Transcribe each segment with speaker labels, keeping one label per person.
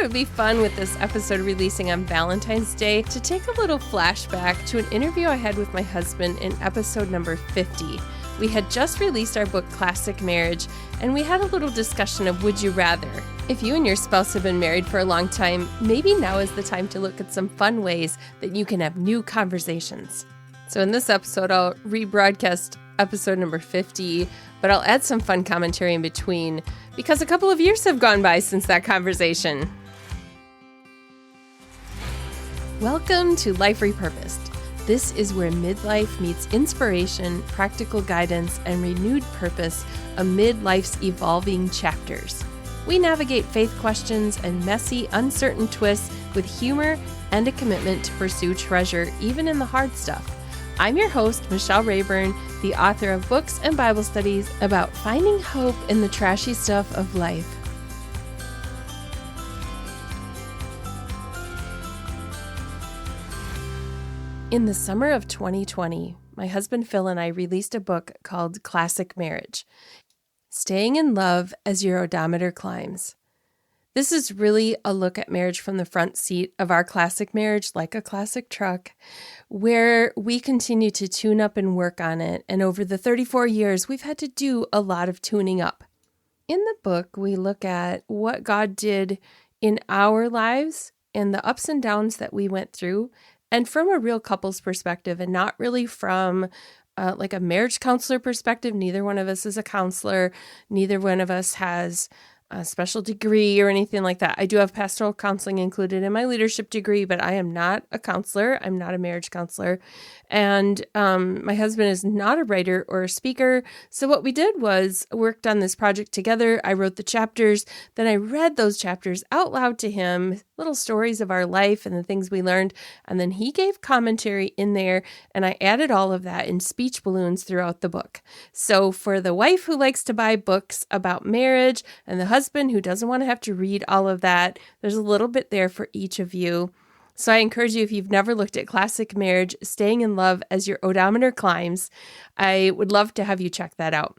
Speaker 1: it would be fun with this episode releasing on Valentine's Day to take a little flashback to an interview I had with my husband in episode number 50. We had just released our book, Classic Marriage, and we had a little discussion of Would You Rather. If you and your spouse have been married for a long time, maybe now is the time to look at some fun ways that you can have new conversations. So in this episode, I'll rebroadcast episode number 50, but I'll add some fun commentary in between because a couple of years have gone by since that conversation. Welcome to Life Repurposed. This is where midlife meets inspiration, practical guidance, and renewed purpose amid life's evolving chapters. We navigate faith questions and messy, uncertain twists with humor and a commitment to pursue treasure, even in the hard stuff. I'm your host, Michelle Rayburn, the author of books and Bible studies about finding hope in the trashy stuff of life. In the summer of 2020, my husband Phil and I released a book called Classic Marriage, Staying in Love as Your Odometer Climbs. This is really a look at marriage from the front seat of our classic marriage, like a classic truck, where we continue to tune up and work on it. And over the 34 years, we've had to do a lot of tuning up. In the book, we look at what God did in our lives and the ups and downs that we went through, and from a real couple's perspective, and not really from like a marriage counselor perspective. Neither one of us is a counselor. Neither one of us has a special degree or anything like that. I do have pastoral counseling included in my leadership degree, but I am not a counselor. I'm not a marriage counselor. And my husband is not a writer or a speaker. So what we did was worked on this project together. I wrote the chapters. Then I read those chapters out loud to him, little stories of our life and the things we learned. And then he gave commentary in there, and I added all of that in speech balloons throughout the book. So for the wife who likes to buy books about marriage and the husband who doesn't want to have to read all of that, there's a little bit there for each of you. So I encourage you, if you've never looked at Classic Marriage, Staying in Love as Your Odometer Climbs, I would love to have you check that out.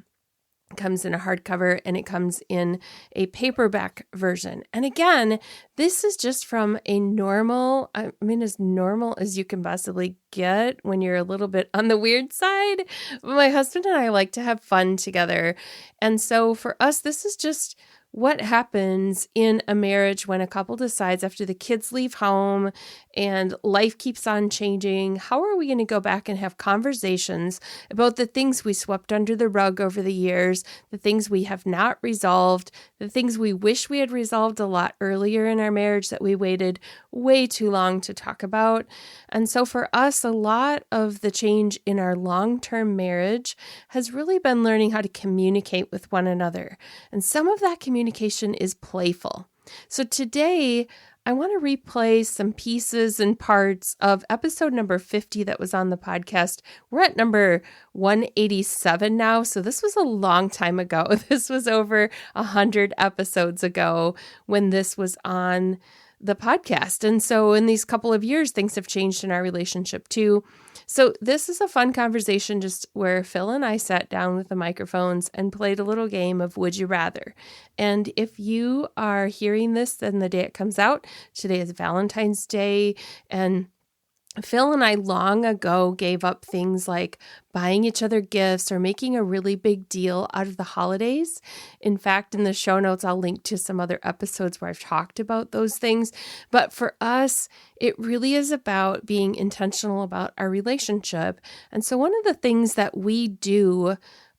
Speaker 1: It comes in a hardcover and it comes in a paperback version. And again, this is just from a normal, as normal as you can possibly get when you're a little bit on the weird side. My husband and I like to have fun together. And so for us, this is just what happens in a marriage when a couple decides after the kids leave home and life keeps on changing. How are we going to go back and have conversations about the things we swept under the rug over the years, the things we have not resolved, the things we wish we had resolved a lot earlier in our marriage that we waited way too long to talk about? And so for us, a lot of the change in our long-term marriage has really been learning how to communicate with one another. And some of that communication is playful. So today, I want to replay some pieces and parts of episode number 50 that was on the podcast. We're at number 187 now, so this was a long time ago. This was over 100 episodes ago when this was on the podcast. And so in these couple of years, things have changed in our relationship too. So this is a fun conversation just where Phil and I sat down with the microphones and played a little game of Would You Rather. And if you are hearing this then the day it comes out, today is Valentine's Day, and Phil and I long ago gave up things like buying each other gifts or making a really big deal out of the holidays. In fact, in the show notes, I'll link to some other episodes where I've talked about those things. But for us, it really is about being intentional about our relationship. And so one of the things that we do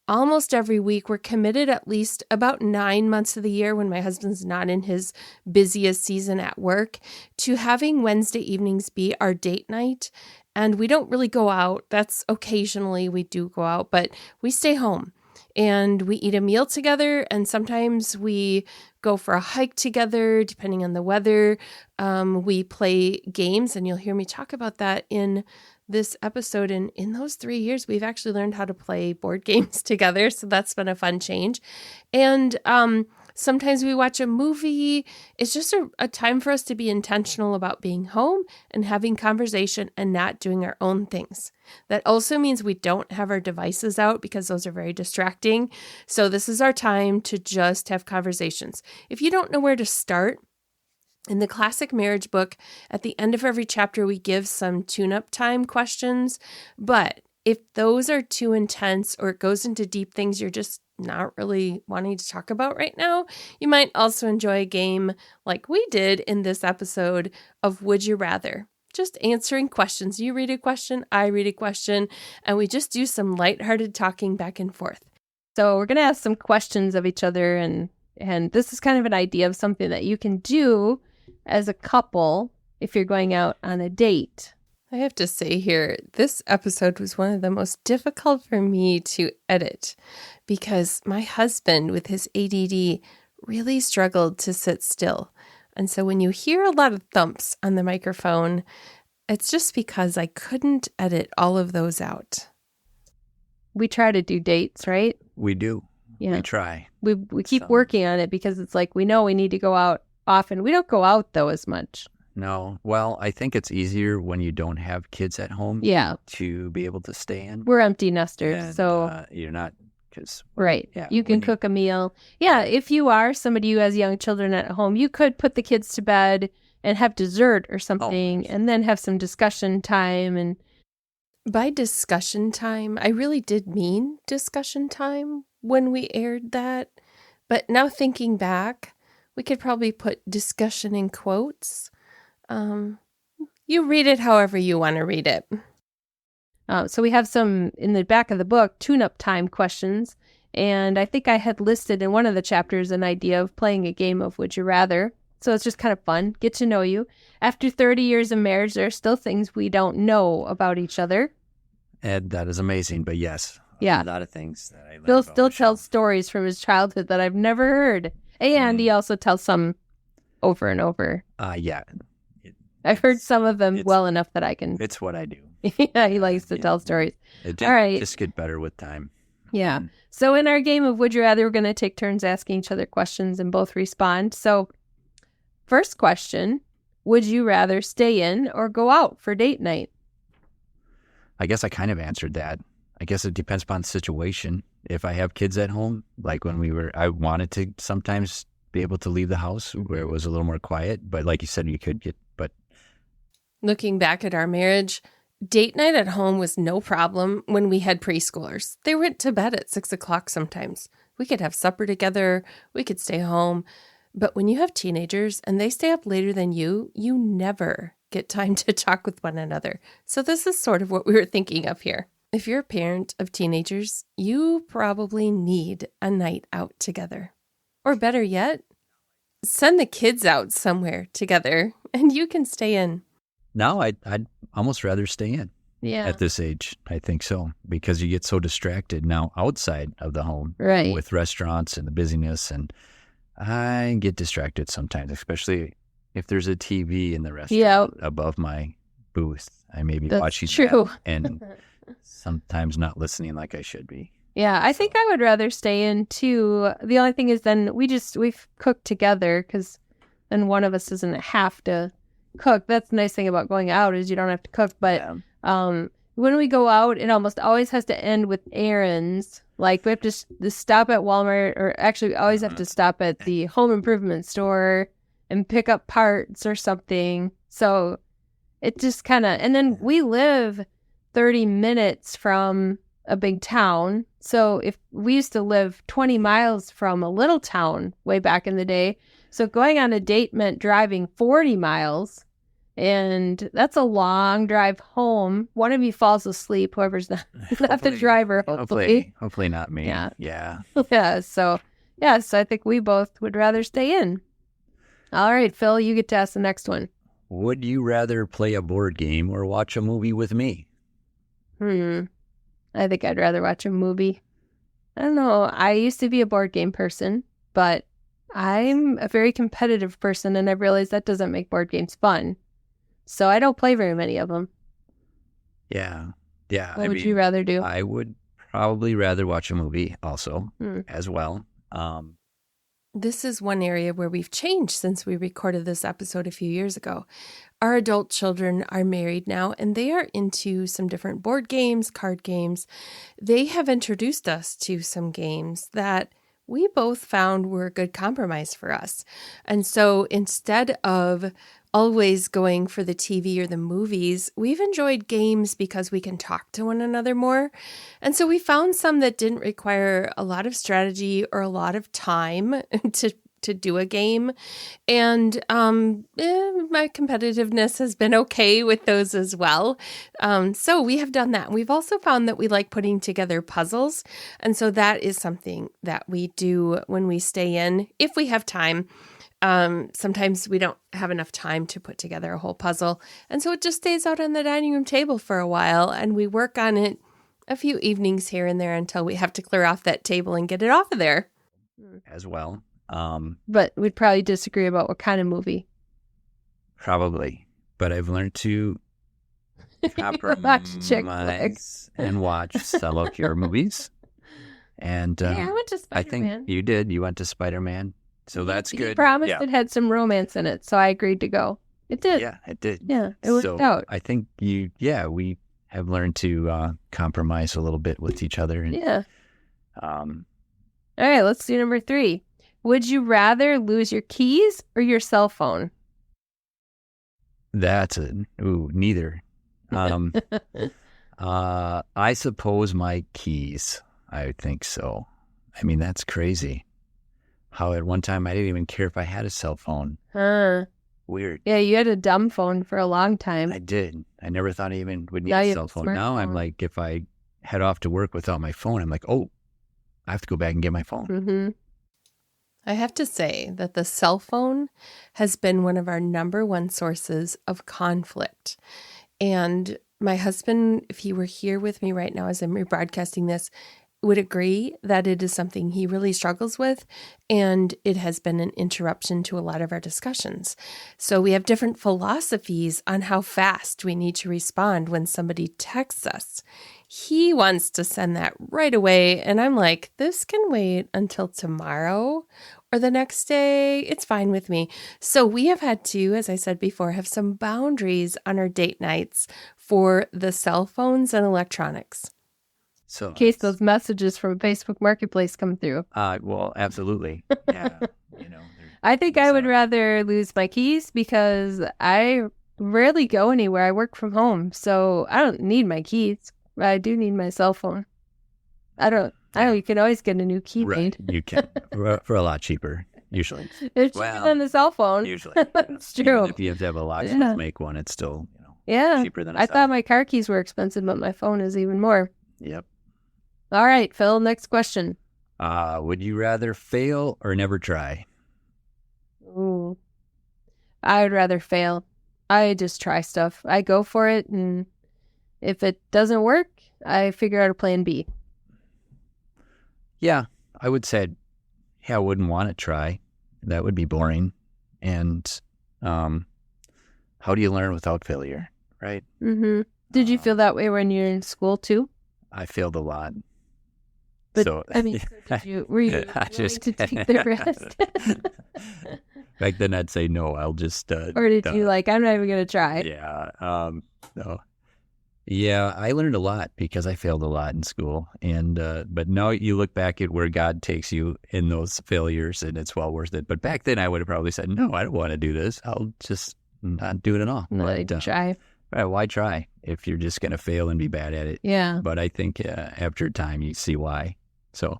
Speaker 1: almost every week, we're committed at least about 9 months of the year when my husband's not in his busiest season at work, to having Wednesday evenings be our date night. And we don't really go out. That's occasionally we do go out, but we stay home and we eat a meal together. And sometimes we go for a hike together, depending on the weather. We play games, and you'll hear me talk about that in this episode. And in those 3 years, we've actually learned how to play board games together. So that's been a fun change. And sometimes we watch a movie. It's just a time for us to be intentional about being home and having conversation and not doing our own things. That also means we don't have our devices out because those are very distracting. So this is our time to just have conversations. If you don't know where to start, In the Classic Marriage book, at the end of every chapter, we give some tune-up time questions. But if those are too intense or it goes into deep things you're just not really wanting to talk about right now, you might also enjoy a game like we did in this episode of Would You Rather. Just answering questions. You read a question, I read a question, and we just do some lighthearted talking back and forth.
Speaker 2: So we're going to ask some questions of each other, and this is kind of an idea of something that you can do as a couple if you're going out on a date.
Speaker 1: I have to say here, this episode was one of the most difficult for me to edit because my husband with his ADD really struggled to sit still. And so when you hear a lot of thumps on the microphone, it's just because I couldn't edit all of those out.
Speaker 2: We try to do dates, right?
Speaker 3: We do.
Speaker 2: Yeah.
Speaker 3: We try.
Speaker 2: We keep working on it because it's like we know we need to go out often. We don't go out, though, as much.
Speaker 3: No. Well, I think it's easier when you don't have kids at home to be able to stay in.
Speaker 2: We're empty nesters,
Speaker 3: And,
Speaker 2: so...
Speaker 3: you're not... Cause,
Speaker 2: right.
Speaker 3: Yeah,
Speaker 2: you can cook a meal. Yeah, if you are somebody who has young children at home, you could put the kids to bed and have dessert or something and then have some discussion time. And
Speaker 1: by discussion time, I really did mean discussion time when we aired that. But now thinking back, we could probably put discussion in quotes. You read it however you want to read it.
Speaker 2: So we have some, in the back of the book, tune-up time questions. And I think I had listed in one of the chapters an idea of playing a game of Would You Rather. So it's just kind of fun. Get to know you. After 30 years of marriage, there are still things we don't know about each other.
Speaker 3: Ed, that is amazing. But yes,
Speaker 2: a
Speaker 3: lot of things that I learned
Speaker 2: Bill
Speaker 3: about
Speaker 2: still
Speaker 3: Michelle.
Speaker 2: tells stories from his childhood that I've never heard. And he also tells some over and over.
Speaker 3: Yeah.
Speaker 2: I've heard some of them well enough that I can.
Speaker 3: It's what I do.
Speaker 2: Yeah, he likes to tell stories. All right.
Speaker 3: Just get better with time.
Speaker 2: Yeah. So in our game of Would You Rather, we're going to take turns asking each other questions and both respond. So first question, would you rather stay in or go out for date night?
Speaker 3: I guess I kind of answered that. I guess it depends upon the situation. If I have kids at home, like when I wanted to sometimes be able to leave the house where it was a little more quiet. But like you said, you could but
Speaker 1: looking back at our marriage, date night at home was no problem when we had preschoolers. They went to bed at 6 o'clock sometimes. We could have supper together. We could stay home. But when you have teenagers and they stay up later than you never get time to talk with one another. So this is sort of what we were thinking of here. If you're a parent of teenagers, you probably need a night out together. Or better yet, send the kids out somewhere together and you can stay in.
Speaker 3: No, I'd almost rather stay in.
Speaker 2: Yeah.
Speaker 3: At this age, I think so, because you get so distracted now outside of the home,
Speaker 2: right,
Speaker 3: with restaurants and the busyness, and I get distracted sometimes, especially if there's a TV in the restaurant above my booth. I may be watching that and sometimes not listening like I should be.
Speaker 2: Yeah, I think I would rather stay in too. The only thing is then we've cooked together because then one of us doesn't have to cook. That's the nice thing about going out is you don't have to cook. But when we go out, it almost always has to end with errands. Like we have to stop at Walmart, or actually we always have to stop at the home improvement store and pick up parts or something. So it just kind of, and then we live 30 minutes from a big town. So if we used to live 20 miles from a little town way back in the day. So going on a date meant driving 40 miles. And that's a long drive home. One of you falls asleep, whoever's not the driver, hopefully.
Speaker 3: Hopefully not me.
Speaker 2: Yeah.
Speaker 3: Yeah.
Speaker 2: So I think we both would rather stay in. All right, Phil, you get to ask the next one.
Speaker 3: Would you rather play a board game or watch a movie with me?
Speaker 2: I think I'd rather watch a movie. I don't know. I used to be a board game person, but I'm a very competitive person, and I've realized that doesn't make board games fun. So I don't play very many of them.
Speaker 3: Yeah.
Speaker 2: What would you rather do?
Speaker 3: I would probably rather watch a movie also as well.
Speaker 1: This is one area where we've changed since we recorded this episode a few years ago. Our adult children are married now, and they are into some different board games, card games. They have introduced us to some games that we both found were a good compromise for us. And so instead of always going for the TV or the movies, we've enjoyed games because we can talk to one another more. And so we found some that didn't require a lot of strategy or a lot of time to do a game. And my competitiveness has been okay with those as well. So we have done that. We've also found that we like putting together puzzles. And so that is something that we do when we stay in, if we have time. Sometimes we don't have enough time to put together a whole puzzle. And so it just stays out on the dining room table for a while. And we work on it a few evenings here and there until we have to clear off that table and get it off of there.
Speaker 3: As well.
Speaker 2: But we'd probably disagree about what kind of movie.
Speaker 3: Probably. But I've learned to compromise and watch fellow hero movies. And
Speaker 2: I went to Spider-Man.
Speaker 3: I think you did. You went to Spider-Man. So that's good.
Speaker 2: You promised it had some romance in it, so I agreed to go. It did.
Speaker 3: Yeah, it did.
Speaker 2: Yeah, it worked out.
Speaker 3: I think we have learned to compromise a little bit with each other. And,
Speaker 2: yeah. All right, let's do number 3. Would you rather lose your keys or your cell phone?
Speaker 3: That's neither. I suppose my keys. I think so. I mean, that's crazy. How at one time I didn't even care if I had a cell phone. Weird.
Speaker 2: Yeah, you had a dumb phone for a long time.
Speaker 3: I did. I never thought I even would need a cell phone. Now I'm like, if I head off to work without my phone, I'm like, oh, I have to go back and get my phone.
Speaker 2: Mm-hmm.
Speaker 1: I have to say that the cell phone has been one of our number one sources of conflict. And my husband, if he were here with me right now as I'm rebroadcasting this, would agree that it is something he really struggles with, and it has been an interruption to a lot of our discussions. So we have different philosophies on how fast we need to respond when somebody texts us. He wants to send that right away, and I'm like, this can wait until tomorrow or the next day. It's fine with me. So we have had to, as I said before, have some boundaries on our date nights for the cell phones and electronics.
Speaker 2: So in case those messages from Facebook Marketplace come through.
Speaker 3: Well, absolutely. Yeah.
Speaker 2: I think I would rather lose my keys because I rarely go anywhere. I work from home, so I don't need my keys. But I do need my cell phone. I don't. You can always get a new key made.
Speaker 3: You can for a lot cheaper. Usually,
Speaker 2: it's cheaper than the cell phone.
Speaker 3: Usually,
Speaker 2: that's true.
Speaker 3: Even if you have to have a locksmith make one, it's still cheaper than.
Speaker 2: I thought my car keys were expensive, but my phone is even more.
Speaker 3: Yep.
Speaker 2: All right, Phil, next question.
Speaker 3: Would you rather fail or never try?
Speaker 2: Ooh. I would rather fail. I just try stuff. I go for it, and if it doesn't work, I figure out a plan B.
Speaker 3: Yeah, I would say, I wouldn't want to try. That would be boring. And how do you learn without failure, right?
Speaker 2: Mm-hmm. Did you feel that way when you were in school, too?
Speaker 3: I failed a lot.
Speaker 2: But, so, I mean, were you willing to take the risk?
Speaker 3: Back then, I'd say no. I'll just.
Speaker 2: Or did you I'm not even going to try?
Speaker 3: Yeah. No. Yeah, I learned a lot because I failed a lot in school, and but now you look back at where God takes you in those failures, and it's well worth it. But back then, I would have probably said, "No, I don't want to do this. I'll just not do it at all."
Speaker 2: Try.
Speaker 3: Right, why try if you're just going to fail and be bad at it?
Speaker 2: Yeah.
Speaker 3: But I think after time, you see why. So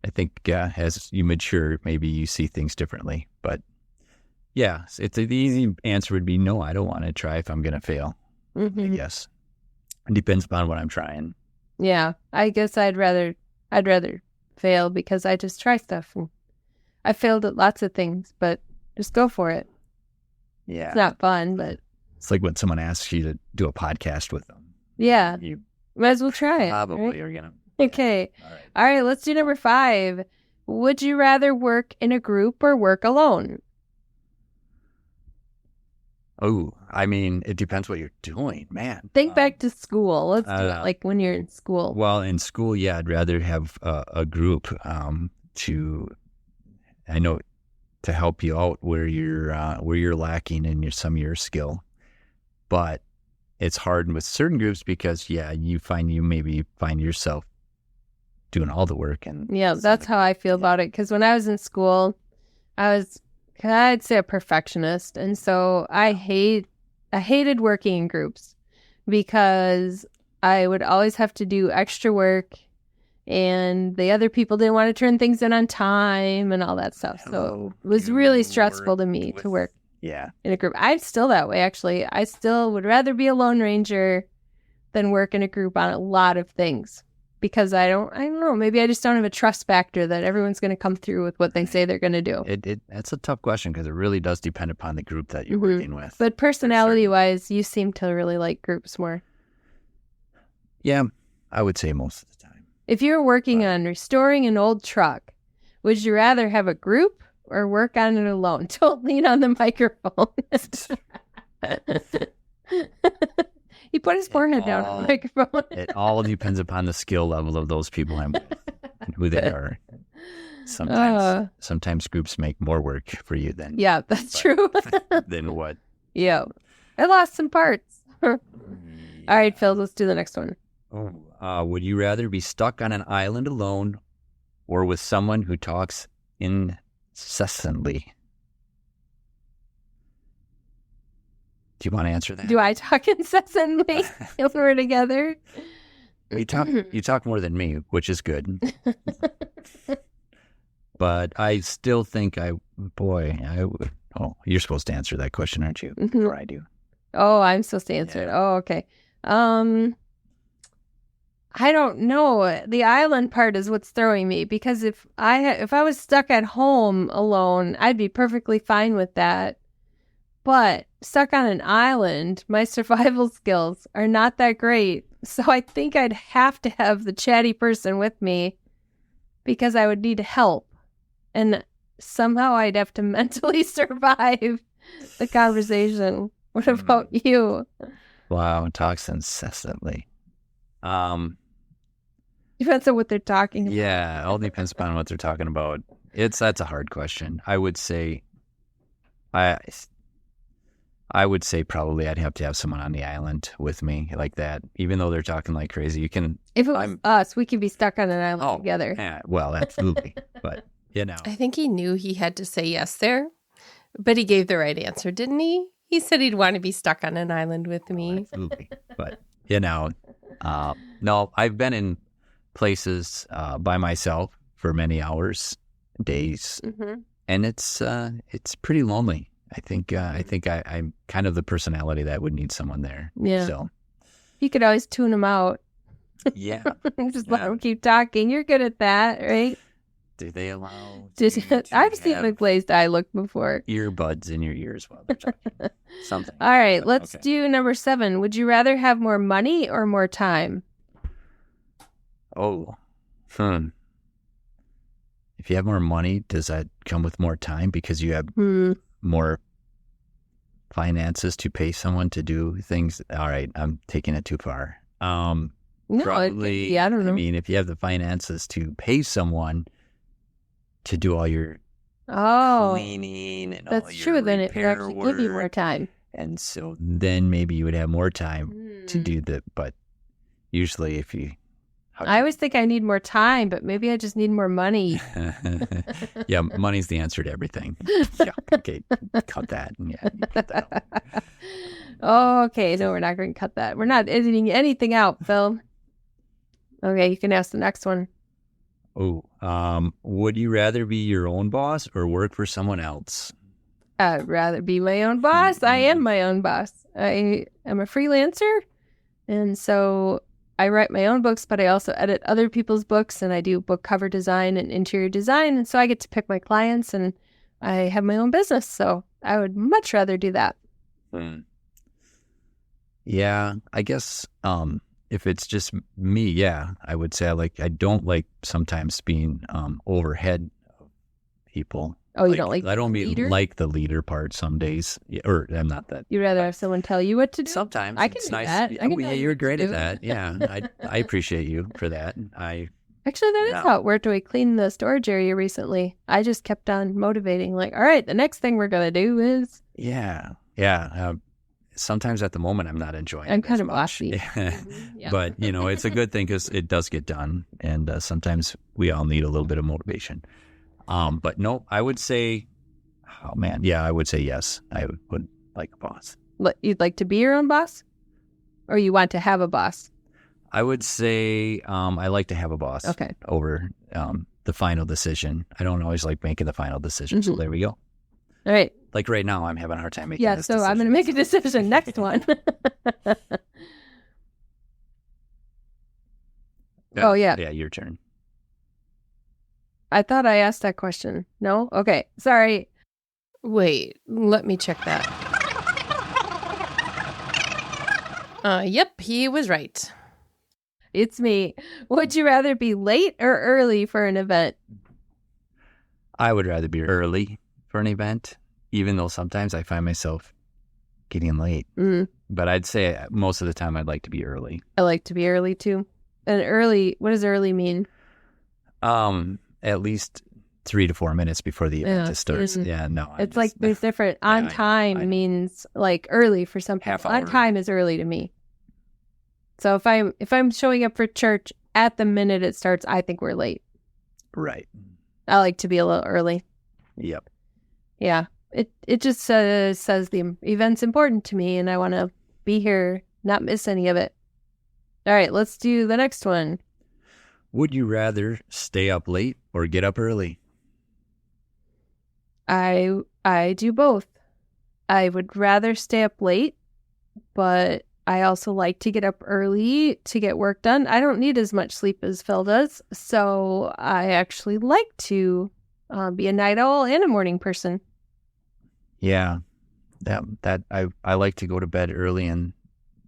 Speaker 3: I think as you mature, maybe you see things differently. But yeah, the easy answer would be no, I don't want to try if I'm going to fail.
Speaker 2: Mm-hmm.
Speaker 3: I guess it depends upon what I'm trying.
Speaker 2: Yeah, I guess I'd rather fail because I just try stuff. And I failed at lots of things, but just go for it.
Speaker 3: Yeah,
Speaker 2: it's not fun, but
Speaker 3: it's like when someone asks you to do a podcast with them.
Speaker 2: Yeah,
Speaker 3: you
Speaker 2: might as well try it.
Speaker 3: Probably are gonna.
Speaker 2: Okay. All right. Let's do number 5. Would you rather work in a group or work alone?
Speaker 3: Oh, I mean, it depends what you're doing, man.
Speaker 2: Think back to school. Let's do it like when you're in school.
Speaker 3: Well, in school, yeah, I'd rather have a group to help you out where you're lacking in some of your skill. But it's hard with certain groups because, yeah, you maybe find yourself doing all the work. And
Speaker 2: yeah, that's how I feel about it. Because when I was in school, I'd say a perfectionist. And so I hated working in groups because I would always have to do extra work and the other people didn't want to turn things in on time and all that stuff. So it was really stressful to me to work in a group. I'm still that way, actually. I still would rather be a Lone Ranger than work in a group on a lot of things because I don't know, maybe I just don't have a trust factor that everyone's going to come through with what they say they're going to do.
Speaker 3: That's a tough question because it really does depend upon the group that you're working with.
Speaker 2: But personality-wise, you seem to really like groups more.
Speaker 3: Yeah, I would say most of the time.
Speaker 2: If you're working on restoring an old truck, would you rather have a group or work on it alone? Don't lean on the microphone. He put his forehead down on the microphone.
Speaker 3: It all depends upon the skill level of those people I'm with and who they are. Sometimes groups make more work for you than...
Speaker 2: Yeah, that's true.
Speaker 3: Than what?
Speaker 2: Yeah. I lost some parts. All right, Phil, let's do the next one.
Speaker 3: Would you rather be stuck on an island alone or with someone who talks incessantly? Do you want to answer that?
Speaker 2: Do I talk incessantly if we're together?
Speaker 3: You talk more than me, which is good. But I still think I would. Oh, you're supposed to answer that question, aren't you? Before I do.
Speaker 2: Oh, I'm supposed to answer it. Oh, okay. I don't know. The island part is what's throwing me because if I was stuck at home alone, I'd be perfectly fine with that. But stuck on an island, my survival skills are not that great. So I think I'd have to have the chatty person with me because I would need help. And somehow I'd have to mentally survive the conversation. What about you?
Speaker 3: Wow, talks incessantly.
Speaker 2: Depends on what they're talking about.
Speaker 3: Yeah, it all depends upon what they're talking about. That's a hard question. I would say probably I'd have to have someone on the island with me like that. Even though they're talking like crazy, you can.
Speaker 2: If it was us, we could be stuck on an island together.
Speaker 3: Yeah, well, absolutely. But
Speaker 1: I think he knew he had to say yes there, but he gave the right answer, didn't he? He said he'd want to be stuck on an island with me.
Speaker 3: Absolutely. But no, I've been in places by myself for many hours, days, and it's pretty lonely. I think I'm kind of the personality that would need someone there.
Speaker 2: Yeah.
Speaker 3: So
Speaker 2: you could always tune them out.
Speaker 3: Yeah.
Speaker 2: Just let them keep talking. You're good at that, right?
Speaker 3: Do they allow?
Speaker 2: I've seen the glazed eye look before.
Speaker 3: Earbuds in your ears while they're talking. Something.
Speaker 2: All right, let's do number 7. Would you rather have more money or more time?
Speaker 3: Oh, If you have more money, does that come with more time because you have more finances to pay someone to do things? All right, I'm taking it too far.
Speaker 2: No,
Speaker 3: probably.
Speaker 2: I don't know.
Speaker 3: I mean, if you have the finances to pay someone to do all your cleaning and
Speaker 2: that's
Speaker 3: all
Speaker 2: true.
Speaker 3: your
Speaker 2: Then it would actually give you more time.
Speaker 3: And so then maybe you would have more time to do that. But usually if you...
Speaker 2: I always think I need more time, but maybe I just need more money.
Speaker 3: Yeah, money's the answer to everything. Yeah, okay, cut that. Yeah, cut that out.
Speaker 2: Oh, okay, no, we're not going to cut that. We're not editing anything out, Phil. Okay, you can ask the next one.
Speaker 3: Would you rather be your own boss or work for someone else?
Speaker 2: I'd rather be my own boss. I am my own boss. I am a freelancer, and so I write my own books, but I also edit other people's books, and I do book cover design and interior design, and so I get to pick my clients, and I have my own business, so I would much rather do that.
Speaker 3: Yeah, I guess if it's just me, yeah, I would say I don't like sometimes being overhead of people.
Speaker 2: Oh, you don't like
Speaker 3: I don't
Speaker 2: mean
Speaker 3: like the leader part some days. Or I'm not that.
Speaker 2: You'd rather have someone tell you what to do?
Speaker 3: Sometimes.
Speaker 2: I can
Speaker 3: it's
Speaker 2: do
Speaker 3: nice.
Speaker 2: that.
Speaker 3: Yeah, you're great at that. Yeah, I appreciate you for that.
Speaker 2: Actually, that is how it worked. We cleaned the storage area recently. I just kept on motivating, like, all right, the next thing we're going to do is...
Speaker 3: Yeah. sometimes at the moment I'm not enjoying
Speaker 2: I'm
Speaker 3: it
Speaker 2: kind
Speaker 3: as
Speaker 2: of
Speaker 3: much.
Speaker 2: bossy.
Speaker 1: Yeah.
Speaker 3: But, it's a good thing because it does get done. And sometimes we all need a little bit of motivation. But no, I would say, oh man, yeah, I would say yes. I would like a boss.
Speaker 2: You'd like to be your own boss? Or you want to have a boss?
Speaker 3: I would say I like to have a boss over the final decision. I don't always like making the final decision. So there we go.
Speaker 2: All right.
Speaker 3: Like right now, I'm having a hard time making
Speaker 2: this decision. I'm going to make a decision. Next one. Oh, yeah.
Speaker 3: Yeah, your turn.
Speaker 2: I thought I asked that question. No? Okay. Sorry.
Speaker 1: Wait, let me check that. Yep, he was right.
Speaker 2: It's me. Would you rather be late or early for an event?
Speaker 3: I would rather be early for an event, even though sometimes I find myself getting late. But I'd say most of the time I'd like to be early.
Speaker 2: I like to be early too. And early, what does early mean?
Speaker 3: At least 3 to 4 minutes before the event starts. Yeah, no.
Speaker 2: It's like there's different. On time means like early for some people.
Speaker 3: Half hour.
Speaker 2: On time is early to me. So if I'm showing up for church at the minute it starts, I think we're late.
Speaker 3: Right.
Speaker 2: I like to be a little early.
Speaker 3: Yep.
Speaker 2: Yeah. It just says the event's important to me and I want to be here, not miss any of it. All right, let's do the next one.
Speaker 3: Would you rather stay up late or get up early?
Speaker 2: I do both. I would rather stay up late, but I also like to get up early to get work done. I don't need as much sleep as Phil does, so I actually like to be a night owl and a morning person.
Speaker 3: Yeah, that I like to go to bed early and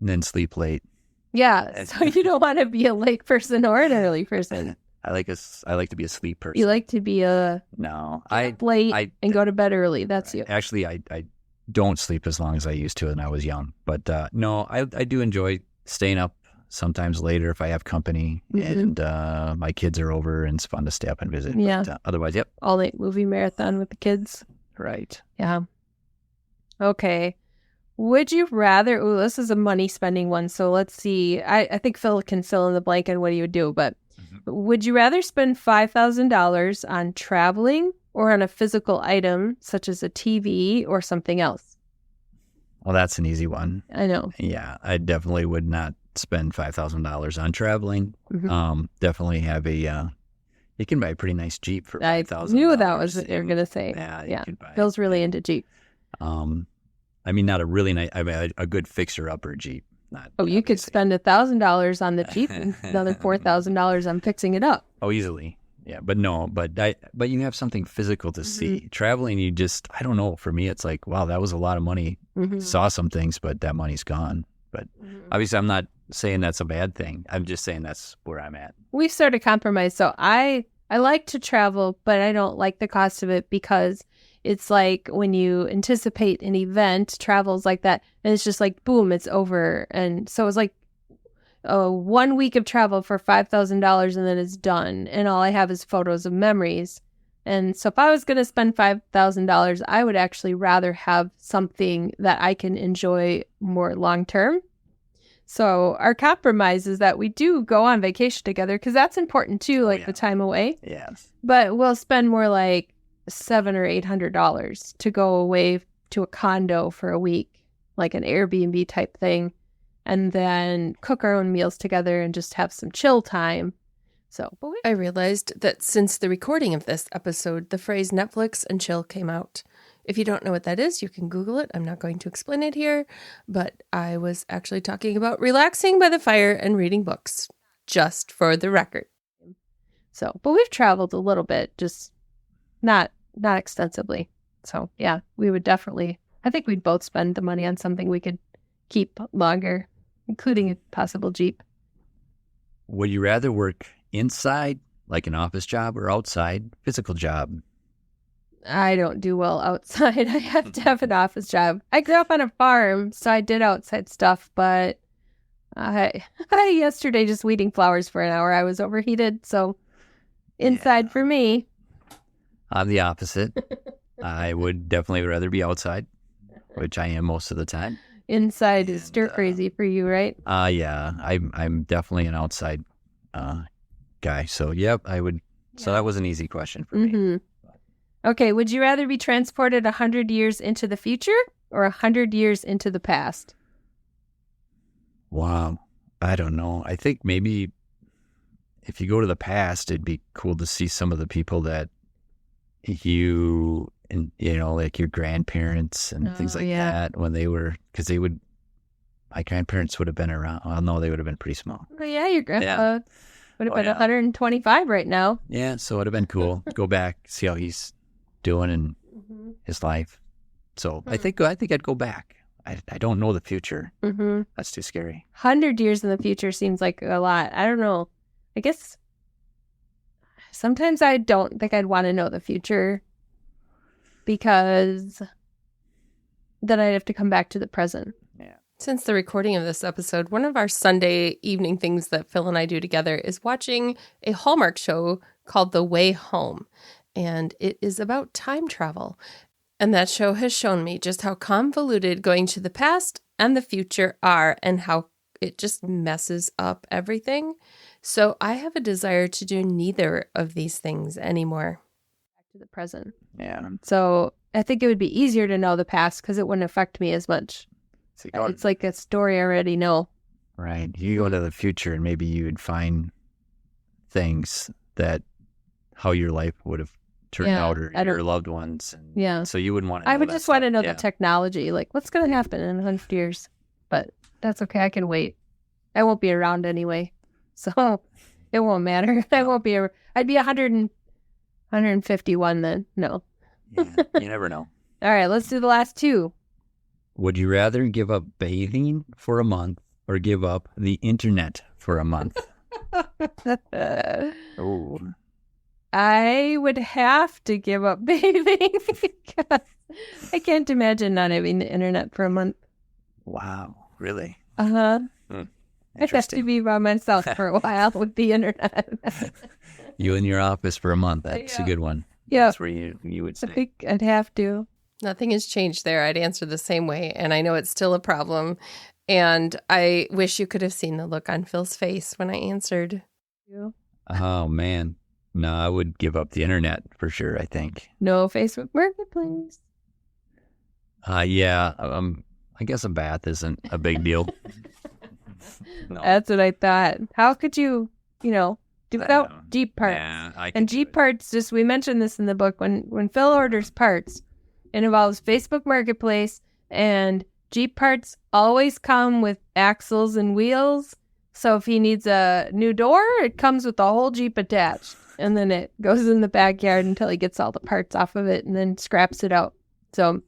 Speaker 3: then sleep late.
Speaker 2: Yeah, so you don't want to be a late person or an early person.
Speaker 3: I like to be a sleep person.
Speaker 2: You like to be late and go to bed early. That's you.
Speaker 3: Actually, I don't sleep as long as I used to when I was young. But no, I do enjoy staying up sometimes later if I have company and my kids are over and it's fun to stay up and visit.
Speaker 2: Yeah.
Speaker 3: But otherwise, yep.
Speaker 2: All night movie marathon with the kids.
Speaker 3: Right.
Speaker 2: Yeah. Okay. Would you rather, this is a money spending one, so let's see. I think Phil can fill in the blank on what he would do, but would you rather spend $5,000 on traveling or on a physical item such as a TV or something else?
Speaker 3: Well, that's an easy one.
Speaker 2: I know.
Speaker 3: Yeah, I definitely would not spend $5,000 on traveling. Definitely have you can buy a pretty nice Jeep for $5,000.
Speaker 2: I knew that was what you were going to say.
Speaker 3: Yeah.
Speaker 2: Phil's really into Jeep.
Speaker 3: I mean, not a really nice, a good fixer-upper Jeep.
Speaker 2: You could spend $1,000 on the Jeep and another $4,000 on fixing it up.
Speaker 3: Oh, easily. Yeah, but you have something physical to see. Traveling, I don't know. For me, it's like, wow, that was a lot of money. Saw some things, but that money's gone. But obviously, I'm not saying that's a bad thing. I'm just saying that's where I'm at.
Speaker 2: We've sort of compromised. So I like to travel, but I don't like the cost of it because it's like when you anticipate an event, travels like that, and it's just like, boom, it's over. And so it's like 1 week of travel for $5,000 and then it's done. And all I have is photos of memories. And so if I was going to spend $5,000, I would actually rather have something that I can enjoy more long term. So our compromise is that we do go on vacation together because that's important too, the time away.
Speaker 3: Yes.
Speaker 2: But we'll spend more like $700 or $800 to go away to a condo for a week, like an Airbnb type thing, and then cook our own meals together and just have some chill time. So
Speaker 1: I realized that since the recording of this episode, the phrase Netflix and chill came out. If you don't know what that is, you can Google it. I'm not going to explain it here, but I was actually talking about relaxing by the fire and reading books, just for the record.
Speaker 2: So, but we've traveled a little bit, just not extensively. So yeah, we would definitely, I think we'd both spend the money on something we could keep longer, including a possible Jeep.
Speaker 3: Would you rather work inside, like an office job, or outside, physical job?
Speaker 2: I don't do well outside. I have to have an office job. I grew up on a farm, so I did outside stuff, but I yesterday just weeding flowers for an hour, I was overheated, so inside for me.
Speaker 3: I'm the opposite. I would definitely rather be outside, which I am most of the time.
Speaker 2: inside is stir crazy for you, right?
Speaker 3: Yeah, I'm definitely an outside guy. So yep, I would. Yeah. So that was an easy question for me.
Speaker 2: Okay, would you rather be transported 100 years into the future or 100 years into the past?
Speaker 3: Wow, I don't know. I think maybe if you go to the past, it'd be cool to see some of the people that like your grandparents and things like that when they were, because my grandparents would have been around. Well, no, they would have been pretty small.
Speaker 2: Oh, yeah, your grandpa would have been 125 right now.
Speaker 3: Yeah, so it would have been cool. Go back, see how he's doing in his life. So I think I'd go back. I don't know the future. That's too scary.
Speaker 2: 100 years in the future seems like a lot. I don't know. I guess sometimes I don't think I'd want to know the future because then I'd have to come back to the present.
Speaker 1: Yeah. Since the recording of this episode, one of our Sunday evening things that Phil and I do together is watching a Hallmark show called The Way Home. And it is about time travel. And that show has shown me just how convoluted going to the past and the future are and how it just messes up everything. So I have a desire to do neither of these things anymore.
Speaker 2: Back to the present.
Speaker 3: Yeah.
Speaker 2: So I think it would be easier to know the past because it wouldn't affect me as much. It's like a story I already know.
Speaker 3: Right. You go to the future and maybe you would find things that how your life would have turned out or your loved ones. And so you wouldn't want to know.
Speaker 2: I would just want to know the technology, like what's going to happen in 100 years. But that's okay. I can wait. I won't be around anyway. So it won't matter. I won't be. I'd be 151 then. No.
Speaker 3: Yeah, you never know.
Speaker 2: All right, let's do the last two.
Speaker 3: Would you rather give up bathing for a month or give up the internet for a month?
Speaker 2: Oh. I would have to give up bathing because I can't imagine not having the internet for a month.
Speaker 3: Wow, really?
Speaker 2: Uh-huh. I'd have to be by myself for a while with the internet.
Speaker 3: You in your office for a month. That's a good one.
Speaker 2: Yeah.
Speaker 3: That's where you would say.
Speaker 2: I think I'd have to.
Speaker 1: Nothing has changed there. I'd answer the same way, and I know it's still a problem. And I wish you could have seen the look on Phil's face when I answered.
Speaker 3: Oh, man. No, I would give up the internet for sure, I think.
Speaker 2: No Facebook Marketplace.
Speaker 3: Yeah. I guess a bath isn't a big deal.
Speaker 2: No. That's what I thought. How could you, do without Jeep parts?
Speaker 3: Yeah,
Speaker 2: and Jeep parts, we mentioned this in the book, when Phil orders parts, it involves Facebook Marketplace, and Jeep parts always come with axles and wheels. So if he needs a new door, it comes with the whole Jeep attached. And then it goes in the backyard until he gets all the parts off of it and then scraps it out. So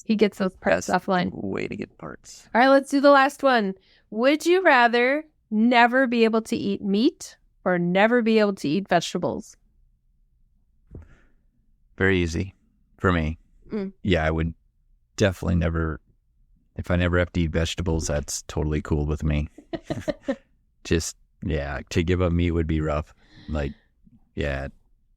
Speaker 2: he gets those parts offline.
Speaker 3: Way to get parts.
Speaker 2: All right, let's do the last one. Would you rather never be able to eat meat or never be able to eat vegetables?
Speaker 3: Very easy for me. Yeah, I would definitely never. If I never have to eat vegetables, that's totally cool with me. Just, to give up meat would be rough.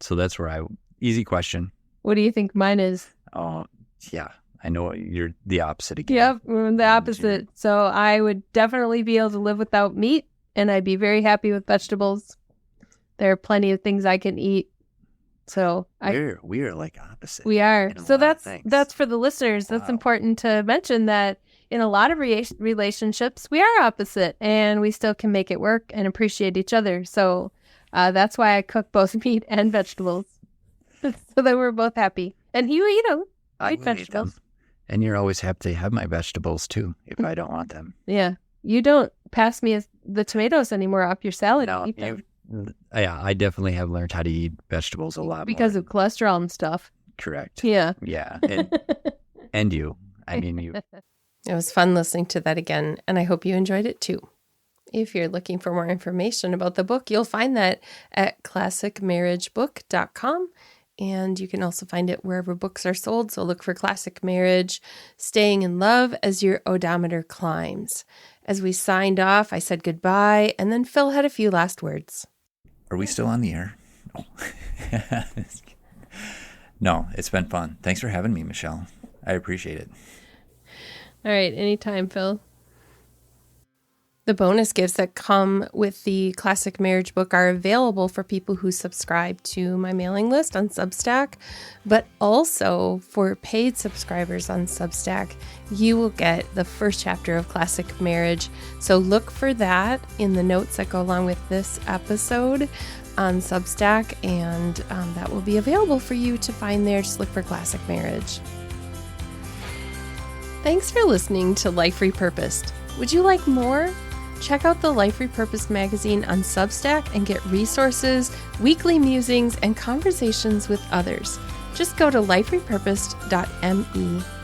Speaker 3: So that's where easy question.
Speaker 2: What do you think mine is?
Speaker 3: Oh, yeah. I know you're the opposite again.
Speaker 2: Yep, we're the opposite. So I would definitely be able to live without meat, and I'd be very happy with vegetables. There are plenty of things I can eat. So
Speaker 3: we are like opposite.
Speaker 2: We are. So that's for the listeners. Wow. That's important to mention that in a lot of relationships, we are opposite, and we still can make it work and appreciate each other. So that's why I cook both meat and vegetables, so that we're both happy. And you eat them. I eat vegetables.
Speaker 3: And you're always happy to have my vegetables, too, if I don't want them.
Speaker 2: Yeah. You don't pass me the tomatoes anymore off your salad.
Speaker 3: No, yeah, I definitely have learned how to eat vegetables a lot
Speaker 2: because of cholesterol and stuff.
Speaker 3: Correct.
Speaker 2: Yeah.
Speaker 3: Yeah. And you. I mean, you.
Speaker 1: It was fun listening to that again, and I hope you enjoyed it, too. If you're looking for more information about the book, you'll find that at classicmarriagebook.com. And you can also find it wherever books are sold. So look for Classic Marriage, Staying in Love as Your Odometer Climbs. As we signed off, I said goodbye, and then Phil had a few last words.
Speaker 3: Are we still on the air? No. No, it's been fun. Thanks for having me, Michelle. I appreciate it.
Speaker 2: All right. Anytime, Phil.
Speaker 1: The bonus gifts that come with the Classic Marriage book are available for people who subscribe to my mailing list on Substack, but also for paid subscribers on Substack, you will get the first chapter of Classic Marriage. So look for that in the notes that go along with this episode on Substack, and that will be available for you to find there. Just look for Classic Marriage. Thanks for listening to Life Repurposed. Would you like more? Check out the Life Repurposed magazine on Substack and get resources, weekly musings, and conversations with others. Just go to liferepurposed.me.